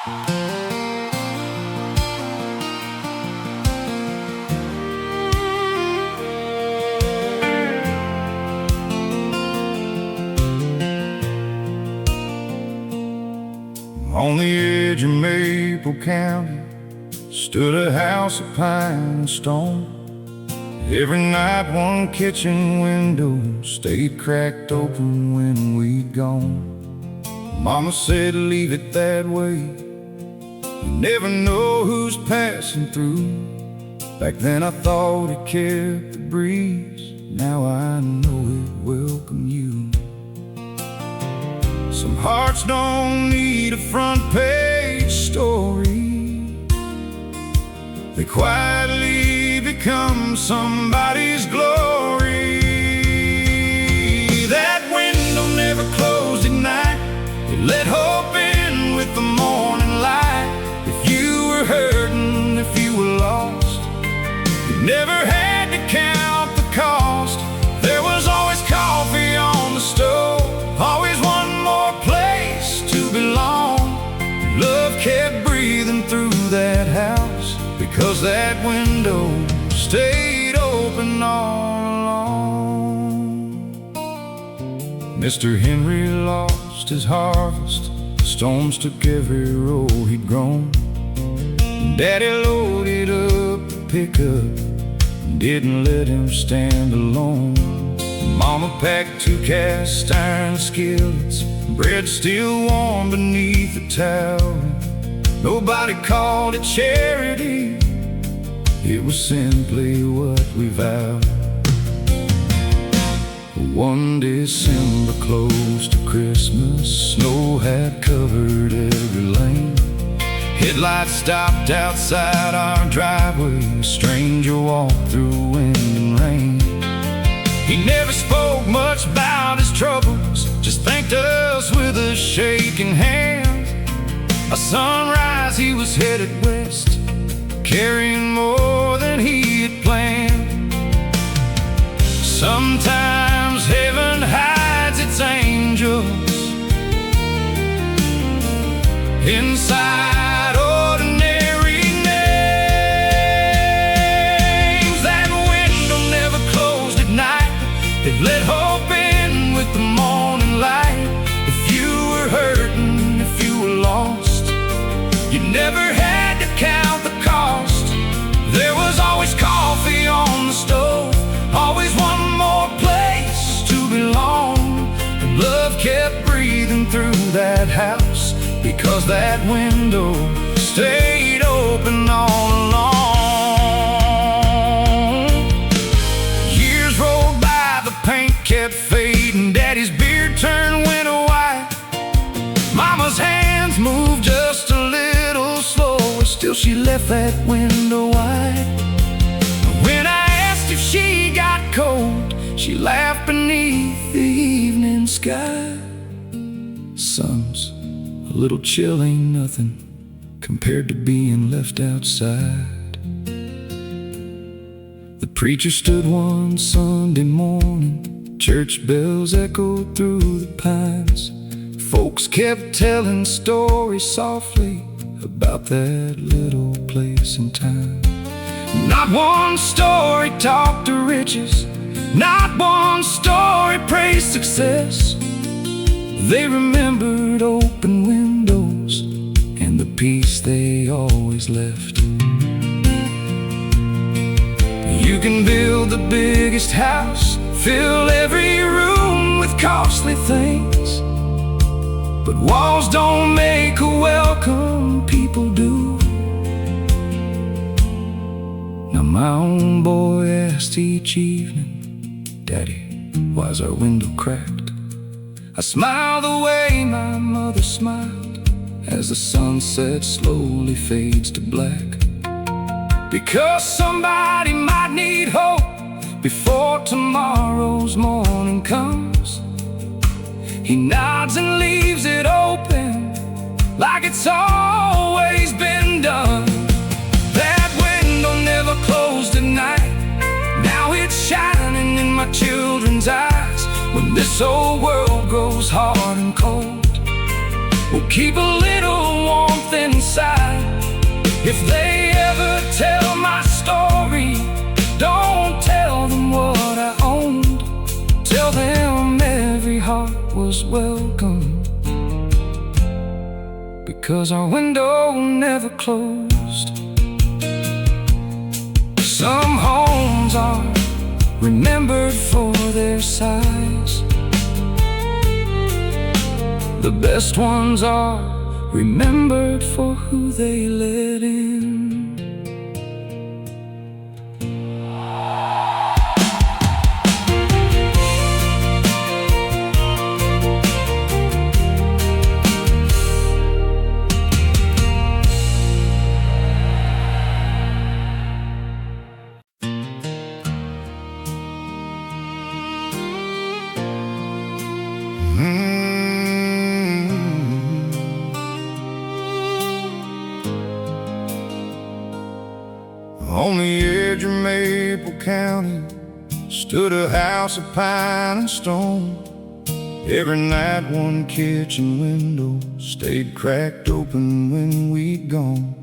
On the edge of Maple County stood a house of pine and stone. Every night one kitchen window stayed cracked open when we'd gone. Mama said leave it that way, you never know who's passing through. Back then I thought it kept the breeze, now I know it welcomed you. Some hearts don't need a front page story, they quietly become somebody's glory. That window never closed at night, it let hope in with the morning light. If you were hurting, if you were lost, you never had to count the cost. There was always coffee on the stove, always one more place to belong. Love kept breathing through that house, because that window stayed open all along. Mr. Henry lost his harvest, storms took every row he'd grown. Daddy loaded up the pickup, didn't let him stand alone. Mama packed 2 cast iron skillets, bread still warm beneath the towel. Nobody called it charity, it was simply what we vowed. One December close to Christmas, snow had covered every lane. Headlights stopped outside our driveway, a stranger walked through wind and rain. He never spoke much about his troubles, just thanked us with a shaking hand. A sunrise, he was headed west, carrying more than he had planned. Sometimes heaven hides its angels inside ordinary names. That window never closed at night, it let hope in with the morning light. If you were hurting, if you were lost, you never had to count the cost. There was always coffee on the stove, always one more place to belong. And love kept breathing through that house, because that window stayed open all along. Years rolled by, the paint kept fading, Daddy's beard turned winter white. Mama's hands moved just a little slower, still she left that window wide. When I asked if she got cold, she laughed beneath the evening sky. Sun's a little chill, ain't nothing compared to being left outside. The preacher stood one Sunday morning, church bells echoed through the pines. Folks kept telling stories softly about that little place and time. Not one story talked to riches, not one story praised success. They remembered open windows and the peace they always left. You can build the biggest house, fill every room with costly things, but walls don't make a welcome, people do. Now my own boy asked each evening, Daddy, why's our window cracked? I smiled the way my mother smiled as the sunset slowly fades to black. Because somebody might need hope before tomorrow's morning comes. He nods and leaves it open like it's always been done. That window never closed at night, now it's shining in my children's eyes. When this old world grows hard and cold, we'll keep a little warmth inside. 'cause our window never closed. Some homes are remembered for their size. The best ones are remembered for who they let in. On the edge of Maple County stood a house of pine and stone. Every night one kitchen window stayed cracked open when we'd gone.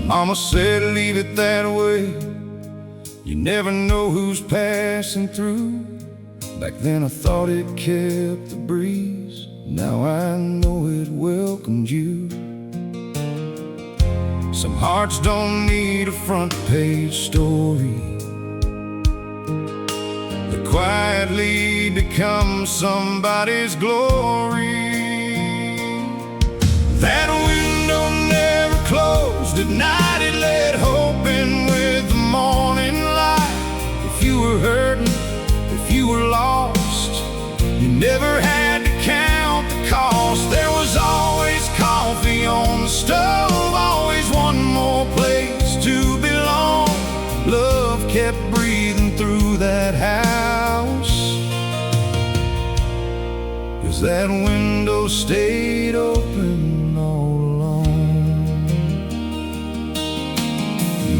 Mama said, leave it that way, you never know who's passing through. Back then I thought it kept the breeze, now I know it welcomed you. Some hearts don't need a front page story, they quietly become somebody's glory. That window never closed at night, it let hope in with the morning light. If you were hurting, if you were lost, you never had to count the cost. There was always coffee on the stove, always one more place to belong. Love kept breathing through that house, 'cause that window stayed open all along.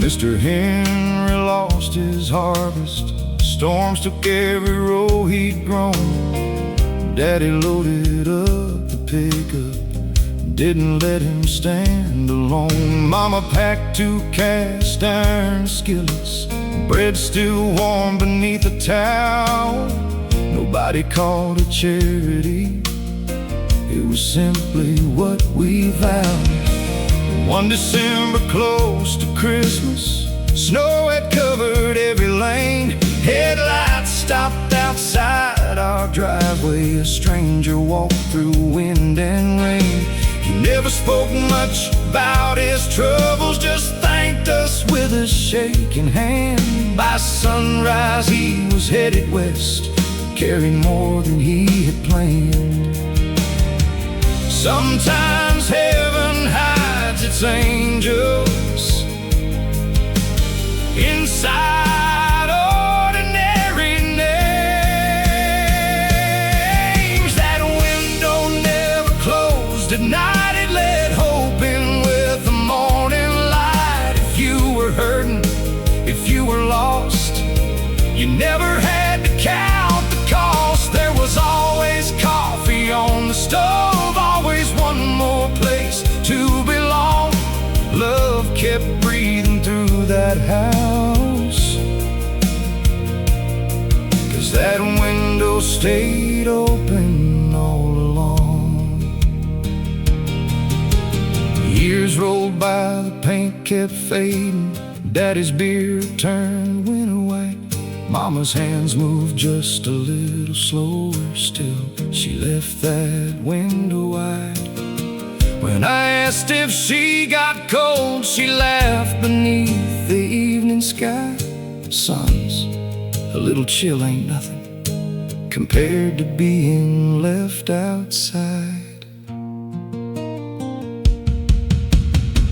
Mr. Henry lost his harvest, storms took every row he'd grown. Daddy loaded up the pickup, didn't let him stand alone. Mama packed 2 cast iron skillets, bread still warm beneath a towel. Nobody called it charity, it was simply what we vowed. One December close to Christmas, snow had covered every lane. Headlights stopped outside our driveway, a stranger walked through wind and rain. He never spoke much about his troubles, just thanked us with a shaking hand. By sunrise he was headed west, carrying more than he had planned. Sometimes heaven hides its angels inside ordinary names. That window never closed at night, you never had to count the cost. There was always coffee on the stove, always one more place to belong. Love kept breathing through that house, 'cause that window stayed open all along. Years rolled by, the paint kept fading, Daddy's beard turned winter white. Mama's hands moved just a little slower still, she left that window wide. When I asked if she got cold, she laughed beneath the evening sky. Sons, a little chill ain't nothing compared to being left outside.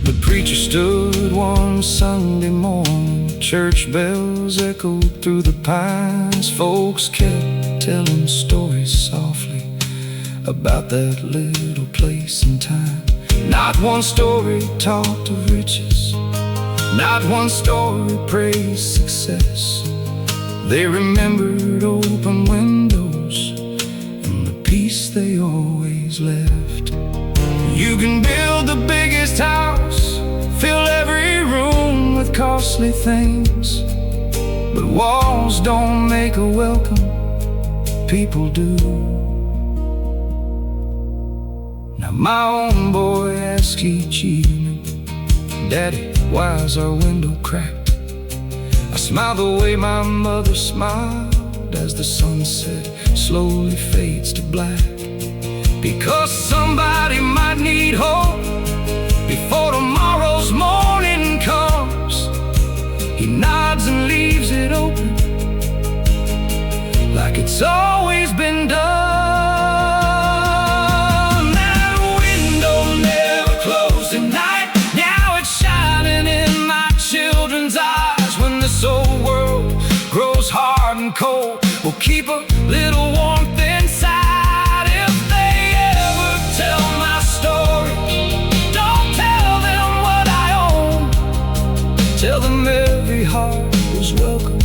The preacher stood one Sunday morning, church bells echoed through the pines. Folks kept telling stories softly about that little place and time. Not one story talked of riches, not one story praised success. They remembered open windows and the peace they always left. You can build the biggest house, fill every room with costly things, but walls don't make a welcome, people do. Now my own boy asks each evening, Daddy, why is our window cracked? I smile the way my mother smiled as the sunset slowly fades to black. Because somebody might need hope before tomorrow's morning comes. He nods and leaves it open like it's always been done. That window never closed at night. Now it's shining in my children's eyes. When this old world grows hard and cold, we'll keep a little warmth inside. If they ever tell my story, don't tell them what I own. Tell them every heart was welcome,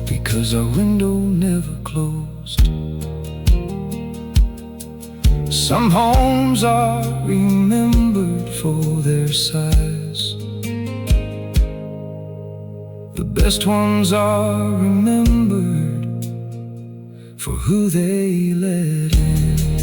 because our window never closed. Some homes are remembered for their size. The best ones are remembered for who they let in.